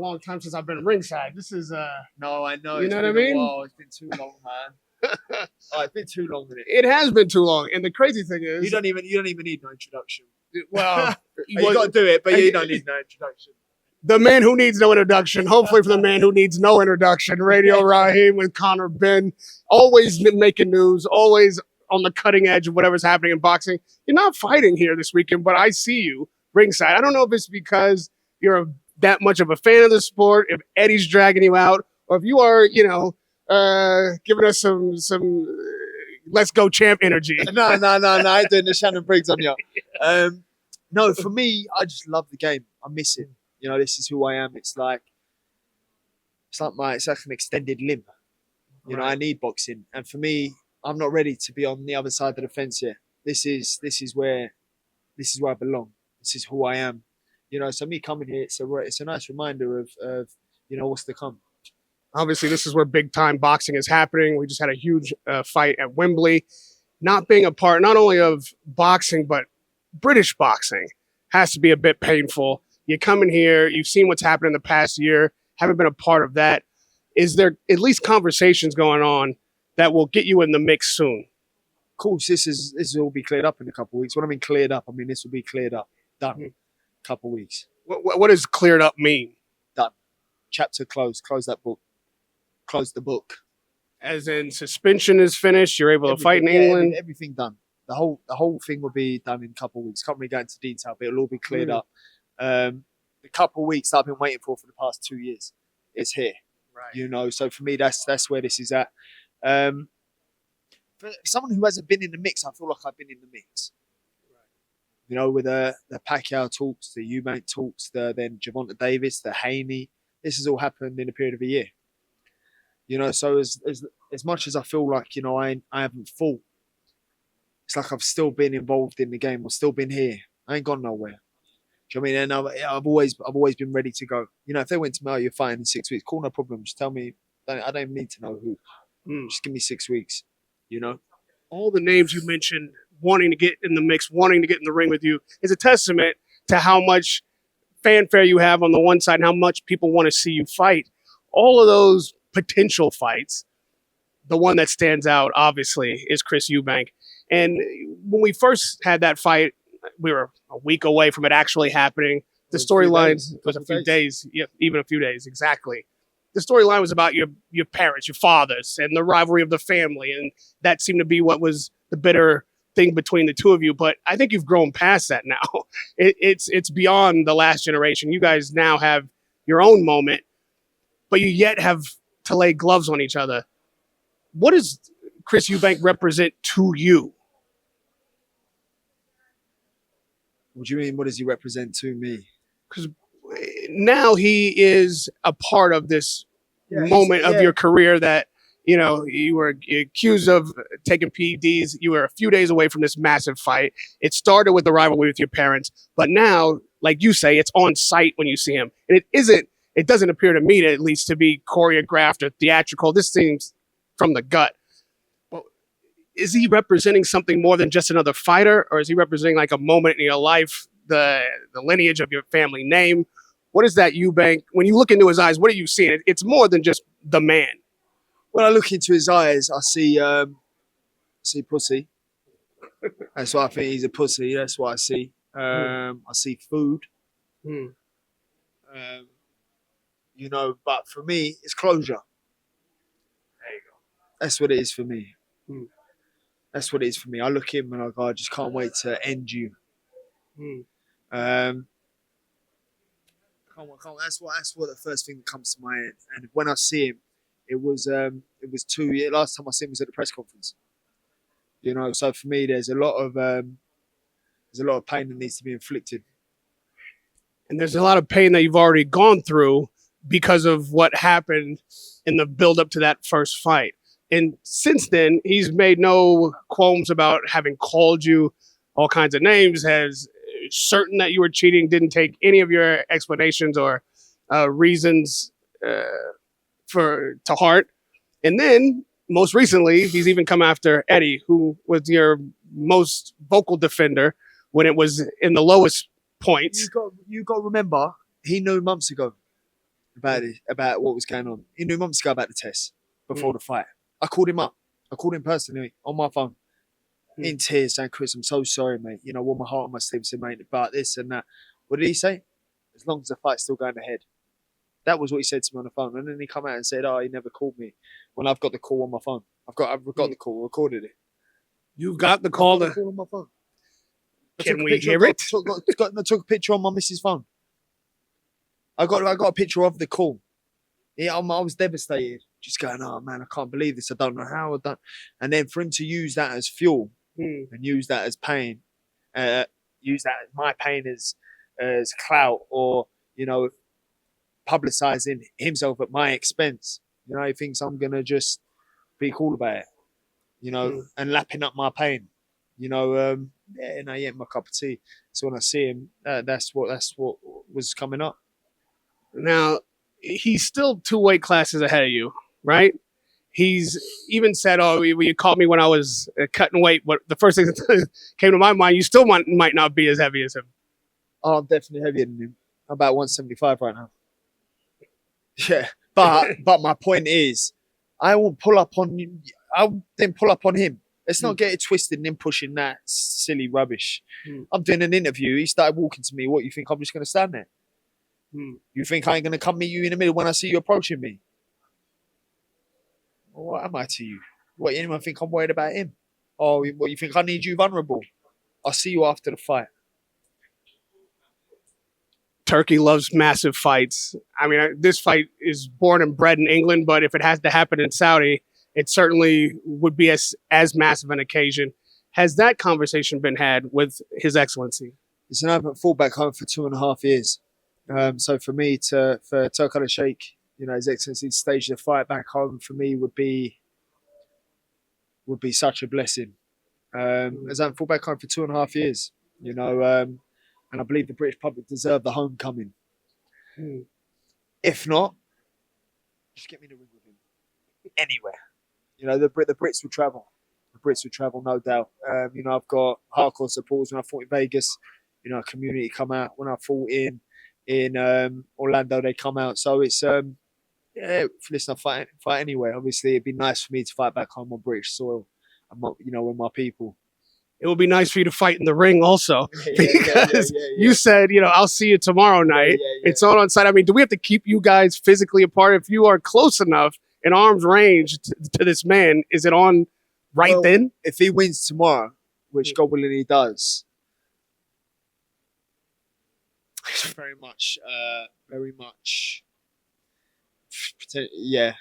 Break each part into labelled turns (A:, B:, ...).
A: long time since I've been ringside. This is
B: No, I know.
A: You know what I mean?
B: It's been too long, man. It's been too long, isn't it?
A: It has been too long. And the crazy thing is,
B: You don't even need no introduction.
A: well,
B: you got to do it, but you don't need no introduction.
A: The man who needs no introduction. Hopefully, for the man who needs no introduction. Radio Rahim with Conor Benn, always making news, always on the cutting edge of whatever's happening in boxing. You're not fighting here this weekend, but I see you ringside. I don't know if it's because you're that much of a fan of the sport, if Eddie's dragging you out, or if you are, giving us some let's go champ energy.
B: No, I ain't doing the Shannon Briggs on you. No, for me, I just love the game. I miss it. You know, this is who I am. It's like an extended limb. You know, I need boxing, and for me, I'm not ready to be on the other side of the fence here. This is where I belong. This is who I am. You know, so me coming here, it's a nice reminder of what's to come.
A: Obviously, this is where big time boxing is happening. We just had a huge fight at Wembley. Not being a part not only of boxing but British boxing has to be a bit painful. You come in here, you've seen what's happened in the past year, haven't been a part of that. Is there at least conversations going on that will get you in the mix soon?
B: Of course, this will all be cleared up in a couple of weeks. When I mean cleared up, I mean this will be cleared up, done. Mm-hmm. Couple of weeks.
A: What does cleared up mean?
B: Done. Chapter closed. Close that book. Close the book.
A: As in suspension is finished. You're able to fight in England.
B: Everything done. The whole thing will be done in a couple of weeks. Can't really go into detail, but it'll all be cleared up. The couple of weeks that I've been waiting for the past 2 years, it's here.
A: Right.
B: You know, so for me, that's where this is at. For someone who hasn't been in the mix, I feel like I've been in the mix. Right. You know, with the Pacquiao talks, the Eubank talks, then Gervonta Davis, the Haney. This has all happened in a period of a year. You know, so as much as I feel like, I haven't fought, it's like I've still been involved in the game. I've still been here. I ain't gone nowhere. Do you know what I mean? And I've always been ready to go. You know, if they went to me, you're fighting in 6 weeks, cool, no problem. Just tell me. I don't even need to know who. Just give me 6 weeks. You know,
A: all the names you mentioned, wanting to get in the mix, wanting to get in the ring with you, is a testament to how much fanfare you have on the one side and how much people want to see you fight. All of those potential fights, the one that stands out, obviously, is Chris Eubank. And when we first had that fight, we were a week away from it actually happening. The storyline was a few days, even a few days, exactly. The storyline was about your parents, your fathers, and the rivalry of the family, and that seemed to be what was the bitter thing between the two of you. But I think you've grown past that now. It's beyond the last generation. You guys now have your own moment, but you yet have to lay gloves on each other. What does Chris Eubank represent to you?
B: What do you mean? What does he represent to me?
A: Because now he is a part of this moment of your career that, you were accused of taking PEDs. You were a few days away from this massive fight. It started with the rivalry with your parents, but now, like you say, it's on site when you see him. And it doesn't appear to me, at least, to be choreographed or theatrical. This seems from the gut. Well, is he representing something more than just another fighter, or is he representing like a moment in your life, the lineage of your family name? What is that Eubank? When you look into his eyes, what are you seeing? It's more than just the man.
B: When I look into his eyes, I see pussy. That's why I think he's a pussy. That's what I see. I see food. But for me, it's closure. There you go. That's what it is for me. That's what it is for me. I look at him and I go, I just can't wait to end you. That's what the first thing that comes to my head. And when I see him, it was 2 years. Last time I see him was at the press conference. So for me, there's a lot of pain that needs to be inflicted.
A: And there's a lot of pain that you've already gone through because of what happened in the build up to that first fight. And since then, he's made no qualms about having called you all kinds of names, has certain that you were cheating, didn't take any of your explanations or reasons to heart. And then most recently, he's even come after Eddie, who was your most vocal defender when it was in the lowest points.
B: You got to remember, he knew months ago. about what was going on. He knew months ago about the test before the fight. I called him up. I called him personally on my phone, in tears, saying, "Chris, I'm so sorry, mate. You know, wore my heart on my sleeve, said, mate, about this and that." What did he say? As long as the fight's still going ahead. That was what he said to me on the phone. And then he come out and said, "Oh, he never called me." When I've got the call on my phone. I've got the call, recorded it.
A: You've got the call.
B: I've got the call on my phone.
A: Can we hear it?
B: I took a picture on my missus' phone. I got a picture of the call. Yeah, I was devastated. Just going, "Oh man, I can't believe this. I don't know how I've done." And then for him to use that as fuel and use that as pain, use that my pain as clout, or publicizing himself at my expense. He thinks I'm gonna just be cool about it, and lapping up my pain. He ain't my cup of tea. So when I see him, that's what was coming up.
A: Now, he's still 2 weight classes ahead of you, right? He's even said, "Oh, you caught me when I was cutting weight." But the first thing that came to my mind, you still might not be as heavy as him.
B: Oh, I'm definitely heavier than him. I'm about 175 right now. Yeah, but my point is, I won't pull up on you. I didn't pull up on him. Let's not get it twisted and him pushing that silly rubbish. I'm doing an interview. He started walking to me. What, you think I'm just going to stand there? You think I ain't going to come meet you in the middle when I see you approaching me? Well, what am I to you? What, anyone think I'm worried about him? Oh, what, you think I need you vulnerable? I'll see you after the fight.
A: Turkey loves massive fights. I mean, this fight is born and bred in England, but if it has to happen in Saudi, it certainly would be as massive an occasion. Has that conversation been had with His Excellency?
B: Listen, I haven't fought back home for 2.5 years. So for me, for Turkey to Sheikh, His Excellency, to stage the fight back home for me would be such a blessing. As I haven't fought back home for 2.5 years, and I believe the British public deserve the homecoming. If not, just get me in the ring with him. Anywhere. The Brits will travel. The Brits will travel, no doubt. I've got hardcore supporters when I fought in Vegas. Community come out. When I fought in Orlando, they come out. So it's listen, I fight anywhere. Obviously, it'd be nice for me to fight back home on British soil. With my people.
A: It would be nice for you to fight in the ring also, because you said, I'll see you tomorrow night. It's all on site. I mean, do we have to keep you guys physically apart? If you are close enough in arm's range to this man, is it on then?
B: If he wins tomorrow, which God willing he does, it's very much, yeah.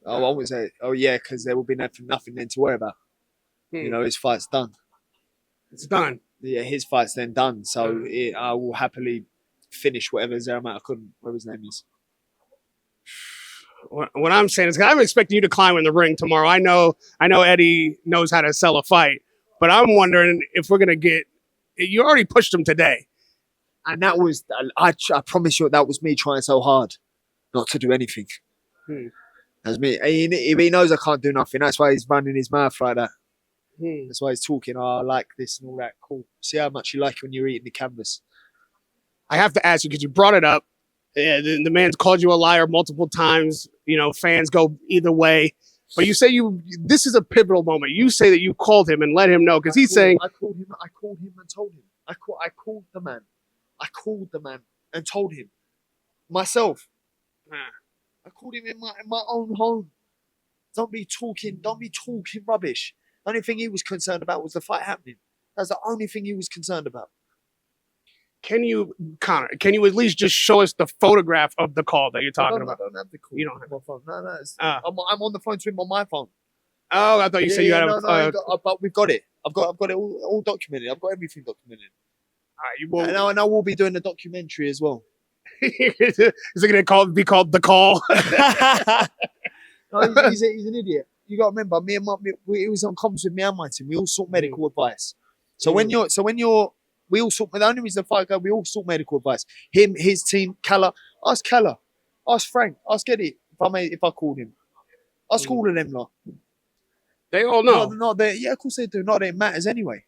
B: I wouldn't say, because there will be nothing then to worry about. His fight's done.
A: It's done.
B: Yeah, his fight's then done. So I will happily finish whatever Zeramat whatever his name is.
A: What I'm saying is, I'm expecting you to climb in the ring tomorrow. I know Eddie knows how to sell a fight, but I'm wondering if we're gonna get. You already pushed him today,
B: and that was. I promise you, that was me trying so hard not to do anything. That's me. He knows I can't do nothing. That's why he's running his mouth like that. That's why he's talking, I like this and all that. Cool. See how much you like it when you're eating the canvas.
A: I have to ask you, because you brought it up. The man's called you a liar multiple times. Fans go either way. But you say this is a pivotal moment. You say that you called him and let him know, because he's saying...
B: I called him and told him. I called the man. I called the man and told him. Myself. I called him in my own home. Don't be talking rubbish. The only thing he was concerned about was the fight happening. That's the only thing he was concerned about.
A: Conor, can you at least just show us the photograph of the call that you're talking about?
B: I don't have the call.
A: You don't have
B: my phone. No. I'm on the phone to him on my phone.
A: Oh, I thought you said you had
B: but we've got it. I've got it all documented. I've got everything documented.
A: All right,
B: and I will be doing a documentary as well.
A: Is it going to be called The Call?
B: No, he's an idiot. You got to remember, he was on comms with me and my team. We all sought medical advice. So when we all sought. The only reason the fight go, we all sought medical advice. Him, his team, Calla. Ask Calla. Ask Frank. Ask Eddie. If I called him. Ask all of them lot.
A: They all know.
B: Yeah, of course they do. Not that it matters anyway.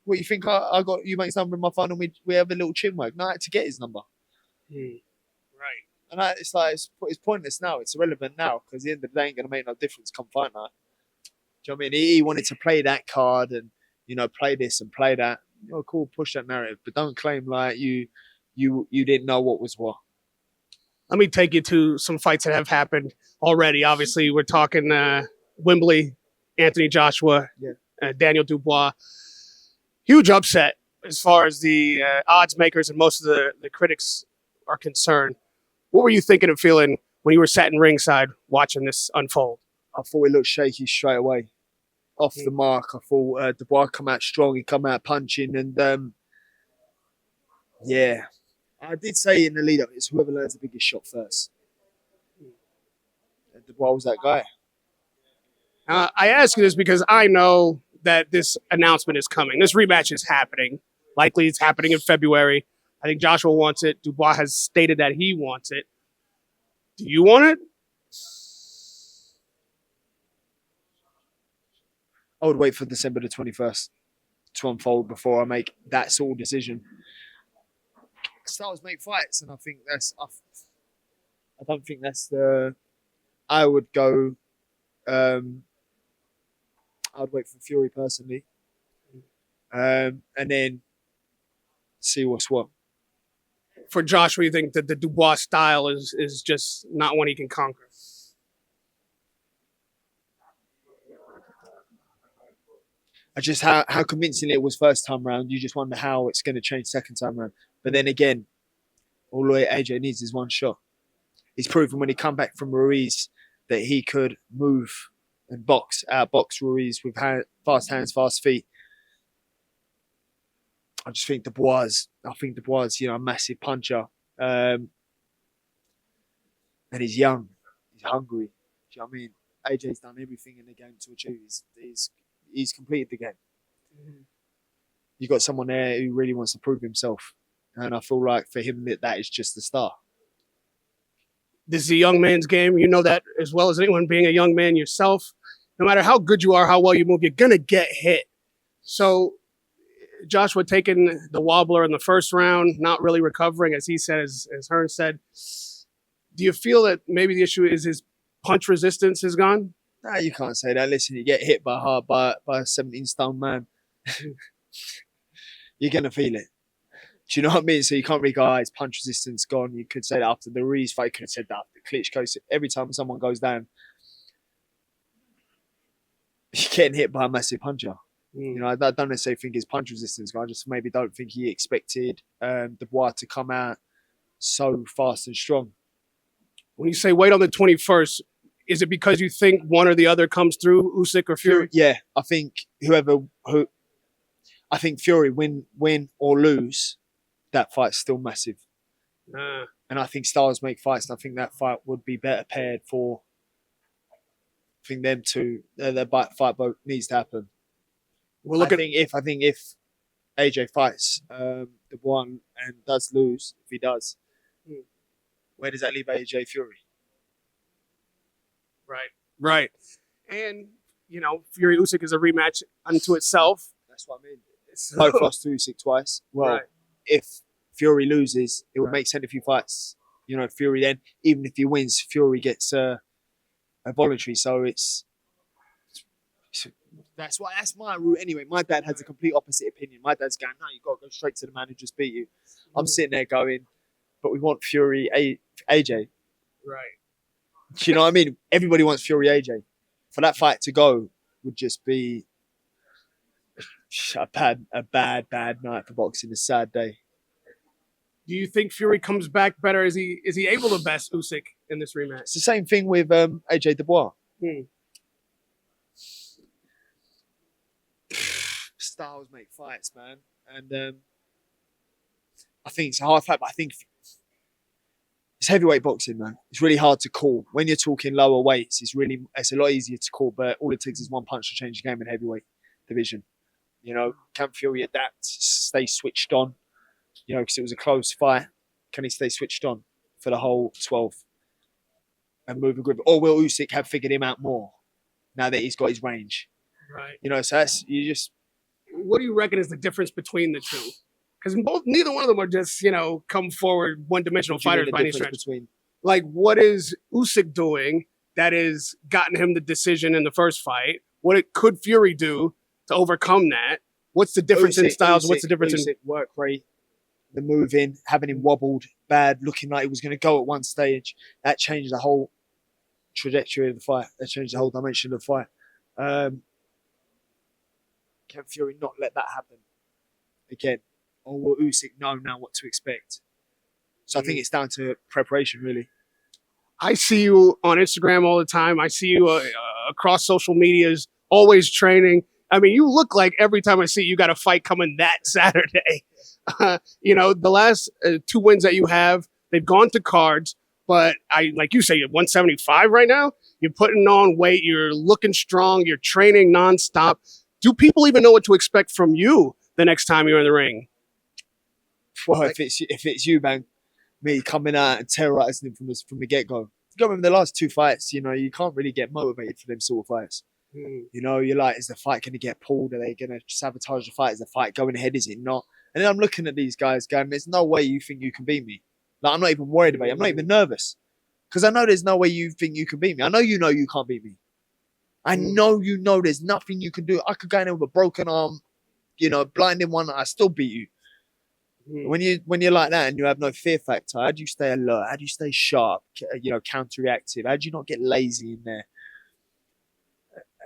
B: What, you think I got Eubank's number in my phone and we have a little chin work? No, I had to get his number.
A: Right.
B: And it's pointless now. It's irrelevant now because at the end of the day, ain't going to make no difference come fight night. Do you know what I mean? He wanted to play that card and, play this and play that. Cool, push that narrative. But don't claim like you didn't know what was what.
A: Let me take you to some fights that have happened already. Obviously, we're talking Wembley, Anthony Joshua, Daniel Dubois. Huge upset as far as the odds makers and most of the critics are concerned. What were you thinking and feeling when you were sat in ringside watching this unfold?
B: I thought it looked shaky straight away. Off the mark. I thought Dubois come out strong. He come out punching. And, I did say in the lead-up, it's whoever lands the biggest shot first. And Dubois was that guy.
A: I ask you this because I know that this announcement is coming. This rematch is happening. Likely it's happening in February. I think Joshua wants it. Dubois has stated that he wants it. Do you want it?
B: I would wait for December the 21st to unfold before I make that sort of decision. Styles make fights, and I think I don't think that's the. I would go. I would wait for Fury personally, and then see what's what.
A: For Joshua, you think that the Dubois style is just not one he can conquer?
B: I just how convincing it was first time round. You just wonder how it's going to change second time round. But then again, all AJ needs is one shot. He's proven when he come back from Ruiz that he could move and outbox Ruiz with fast hands, fast feet. I just think Dubois, a massive puncher. And he's young. He's hungry. Do you know what I mean? AJ's done everything in the game to achieve. He's completed the game. You've got someone there who really wants to prove himself. And I feel like for him that is just the start.
A: This is a young man's game. You know that as well as anyone, being a young man yourself. No matter how good you are, how well you move, you're going to get hit. So Joshua taking the wobbler in the first round, not really recovering, as he said, as Hearn said. Do you feel that maybe the issue is his punch resistance is gone?
B: No, you can't say that. Listen, you get hit by a 17-stone man. You're going to feel it. Do you know what I mean? So you can't really go, his punch resistance gone. You could say that after the Ruiz fight. You could have said that after Klitschko. Every time someone goes down, you're getting hit by a massive puncher. I don't necessarily think his punch resistance gone. I just maybe don't think he expected Dubois to come out so fast and strong.
A: When you say wait on the 21st, is it because you think one or the other comes through, Usyk or Fury?
B: Yeah, I think I think Fury win or lose, that fight's still massive. And I think styles make fights, and I think that fight would be better paired for. I think them two, their fight both needs to happen.
A: Well,
B: I think if AJ fights the one and does lose, if he does, where does that leave AJ Fury?
A: Right. And, Fury Usyk is a rematch unto itself.
B: That's what I mean. Both lost to Usyk twice. Well, if Fury loses, it would make sense if he fights, Fury then. Even if he wins, Fury gets a voluntary. So that's my route anyway. My dad has a complete opposite opinion. My dad's going, no, you've got to go straight to the man who just beat you. I'm sitting there going, but we want Fury AJ.
A: Right.
B: Do you know what I mean? Everybody wants Fury AJ. For that fight to go would just be a bad night for boxing, a sad day.
A: Do you think Fury comes back better? Is he able to best Usyk in this rematch?
B: It's the same thing with AJ Dubois. Styles make fights, man. And I think it's a hard fight, but I think it's heavyweight boxing, man. It's really hard to call. When you're talking lower weights, it's a lot easier to call, but all it takes is one punch to change the game in heavyweight division. Can Fury adapt, stay switched on? Because it was a close fight. Can he stay switched on for the whole 12 and move a grip? Or will Usyk have figured him out more now that he's got his range?
A: Right.
B: So
A: What do you reckon is the difference between the two? Because neither one of them are just, come forward one-dimensional fighters by any stretch. Like, what is Usyk doing that has gotten him the decision in the first fight? Could Fury do to overcome that? What's the difference in styles? What's the difference in
B: work rate, the moving, having him wobbled bad, looking like he was going to go at one stage? That changed the whole trajectory of the fight. That changed the whole dimension of the fight. Can Fury not let that happen again? Or will Usyk know now what to expect? So I think it's down to preparation, really.
A: I see you on Instagram all the time. I see you across social medias, always training. I mean, you look like every time I see you got a fight coming that Saturday. The last 2 wins that you have, they've gone to cards. But like you say, you're 175 right now. You're putting on weight. You're looking strong. You're training nonstop. Do people even know what to expect from you the next time you're in the ring?
B: Well, if it's Eubank, me coming out and terrorizing him from the get-go. Go in the last 2 fights, you can't really get motivated for them sort of fights. You're like, is the fight going to get pulled? Are they going to sabotage the fight? Is the fight going ahead? Is it not? And then I'm looking at these guys going, there's no way you think you can beat me. Like, I'm not even worried about it. I'm not even nervous. Because I know there's no way you think you can beat me. I know you can't beat me. I know there's nothing you can do. I could go in there with a broken arm, blinding one, I still beat you. When you're like that and you have no fear factor, how do you stay alert? How do you stay sharp? Counter-reactive. How do you not get lazy in there?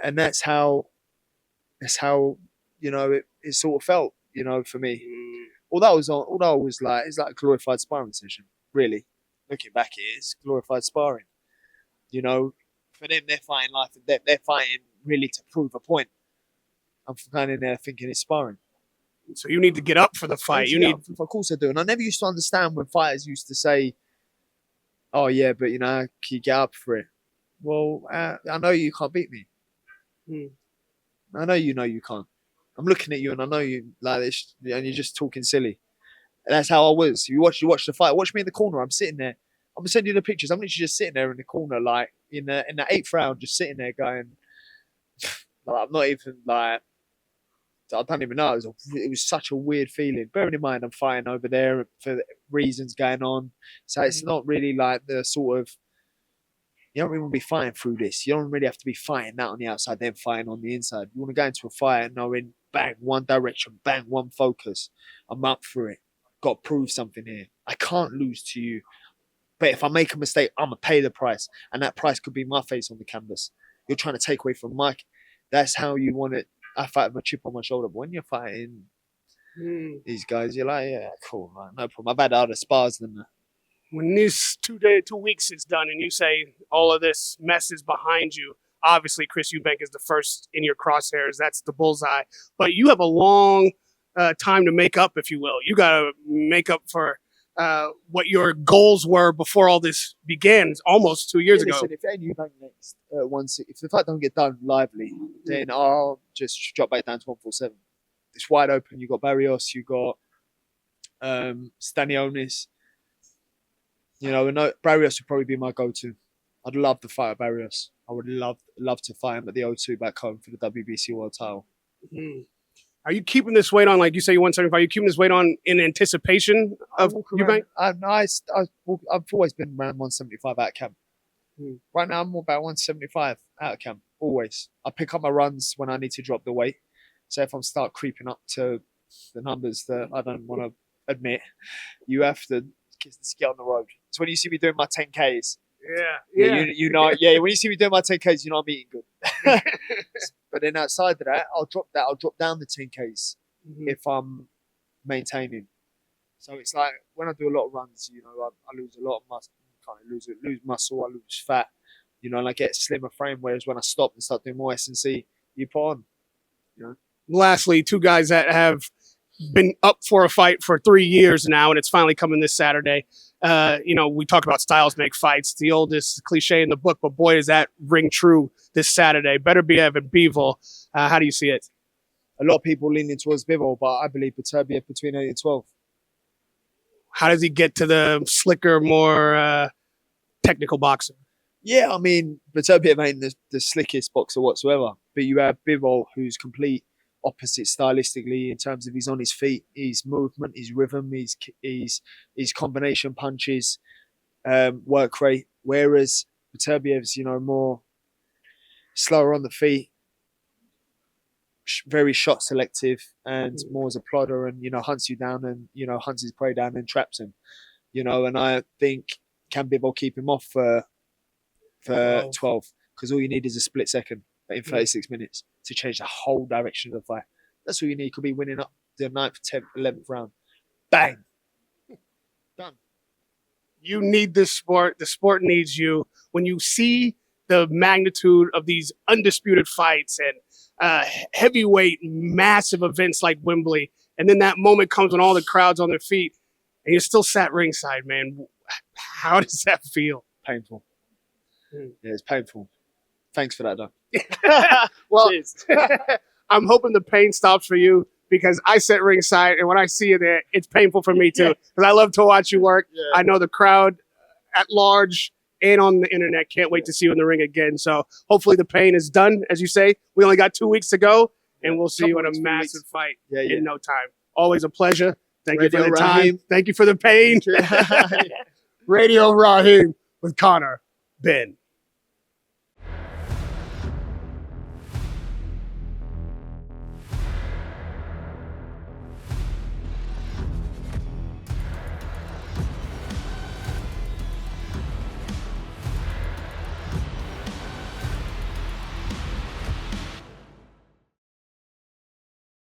B: And that's how it sort of felt, for me. All that was like, it's like a glorified sparring session, really. Looking back, it is glorified sparring. For them, they're fighting life and death. They're fighting really to prove a point. I'm kind of there thinking it's sparring.
A: So you need to get up for the fight.
B: Of course I do. And I never used to understand when fighters used to say, "Oh yeah, but can you get up for it?" Well, I know you can't beat me. I know you can't. I'm looking at you and I know you like this, and you're just talking silly. And that's how I was. You watch the fight. Watch me in the corner. I'm sitting there. I'm gonna send you the pictures. I'm literally just sitting there in the corner, like in the 8th round, just sitting there going, like, I'm not even like. I don't even know. It was such a weird feeling. Bearing in mind, I'm fighting over there for reasons going on. So it's not really like the sort of, you don't really want to be fighting through this. You don't really have to be fighting that on the outside, then fighting on the inside. You want to go into a fight knowing, bang, one direction, bang, one focus. I'm up for it. Got to prove something here. I can't lose to you. But if I make a mistake, I'm going to pay the price. And that price could be my face on the canvas. You're trying to take away from Mike. That's how you want it. I fight with a chip on my shoulder. But when you're fighting these guys, you're like, yeah, cool, man, no problem. I've had other spars than that.
A: When this 2 weeks is done and you say all of this mess is behind you, obviously Chris Eubank is the first in your crosshairs. That's the bullseye. But you have a long time to make up, if you will. You got to make up for what your goals were before all this began almost 2 years ago.
B: Listen, if Eubank next, if the fight don't get done lively, then I'll just drop back down to 147. It's wide open. You got Barrios, you got Stanionis. Barrios would probably be my go-to. I'd love to fight Barrios. I would love to fight him at the O2 back home for the WBC World Title.
A: Are you keeping this weight on, like you say, you're 175? Are you keeping this weight on in anticipation of Eubank?
B: I've always been around 175 out of camp. Right now, I'm more about 175 out of camp, always. I pick up my runs when I need to drop the weight. So if I'm start creeping up to the numbers that I don't want to admit, you have to get on the road. So when you see me doing my 10Ks, when you see me doing my 10Ks, I'm eating good. But then outside of that, I'll drop down the 10Ks if I'm maintaining. So it's like when I do a lot of runs, I lose a lot of muscle. Kind of lose muscle, I lose fat, and I get a slimmer frame. Whereas when I stop and start doing more S&C, you put on.
A: Lastly, 2 guys that have been up for a fight for 3 years now, and it's finally coming this Saturday. We talk about styles make fights, the oldest cliche in the book, but boy, does that ring true this Saturday. Beterbiev and Bivol. How do you see it?
B: A lot of people leaning towards Bivol, but I believe Beterbiev between 8 and 12.
A: How does he get to the slicker, more technical boxer?
B: Yeah, I mean, Beterbiev ain't the slickest boxer whatsoever, but you have Bivol, who's complete opposite stylistically in terms of he's on his feet, his movement, his rhythm, his combination punches. work rate, whereas Beterbiev's, more slower on the feet, very shot selective, and more as a plodder, and hunts you down, and hunts his prey down and traps him. And I think can Bivol keep him off for 12, because all you need is a split second in 36 minutes to change the whole direction of the fight. That's all you need. You could be winning up the 9th, 10th, 11th round. Bang. Done.
A: You need this sport. The sport needs you. When you see the magnitude of these undisputed fights and heavyweight massive events like Wembley, and then that moment comes when all the crowd's on their feet and you're still sat ringside, man. How does that feel?
B: Painful. Yeah, it's painful. Thanks for that, though.
A: Well, I'm hoping the pain stops for you, because I sit ringside, and when I see you there, it's painful for me too, because I love to watch you work. Yeah. I know the crowd at large and on the internet can't wait to see you in the ring again. So hopefully the pain is done, as you say. We only got 2 weeks to go, and we'll see you in a massive fight in no time. Always a pleasure. Thank you for the time. Thank you for the pain. Radio Rahim with Conor Benn.